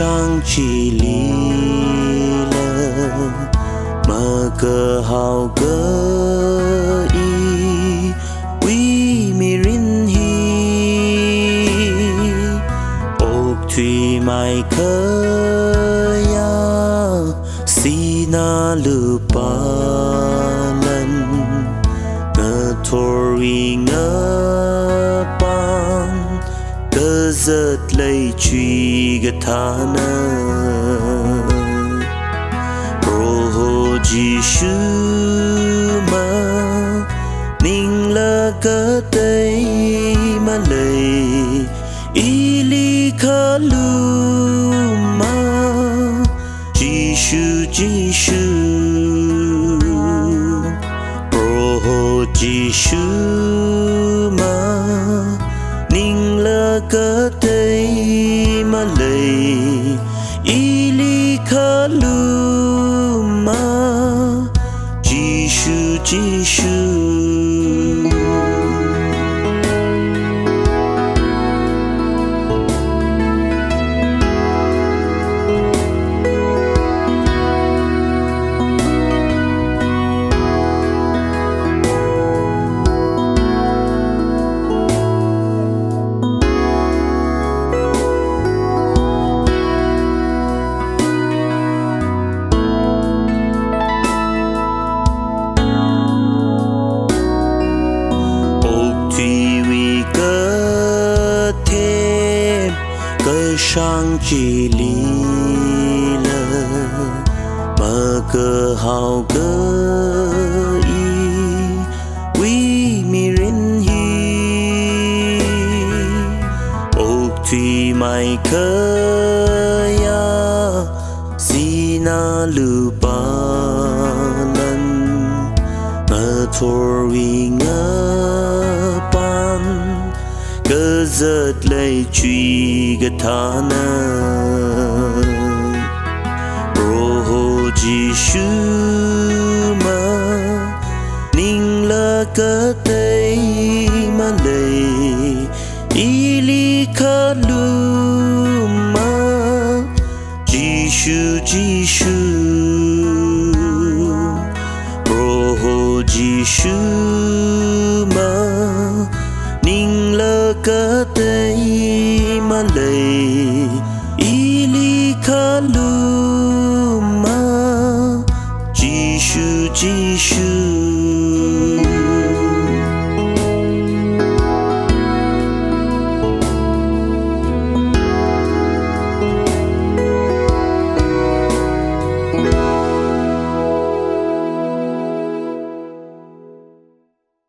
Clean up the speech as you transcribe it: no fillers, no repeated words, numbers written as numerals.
上几里了，么个好个意，为mi rin hi， ốc thủy mai khờ ya， si na lupa lần， ngờ thori ngờ pan， cơ giật lấy truy gật thà nơ pro Giêsu mà ninh là cơ tây mà lấy ý lý khá lưu mà Giêsu pro Giêsu mà ninh là cơ tây mà lấy ý lý khá lưu mà Giêsu sang chỉ lý lơ mà cơ hào cơ ý quý mi rin hi ốc thủy mai khờ ya si na lu ba lần ngờ thori ngờ pan cơ giật lấy truy gật thà nơ pro Giêsu mà ninh là cơ tây mà lấy ý lý khá lưu mà Giêsu pro Giêsu mà ninh là cơ tây mà lấy ý lý khá lưu mà Giêsu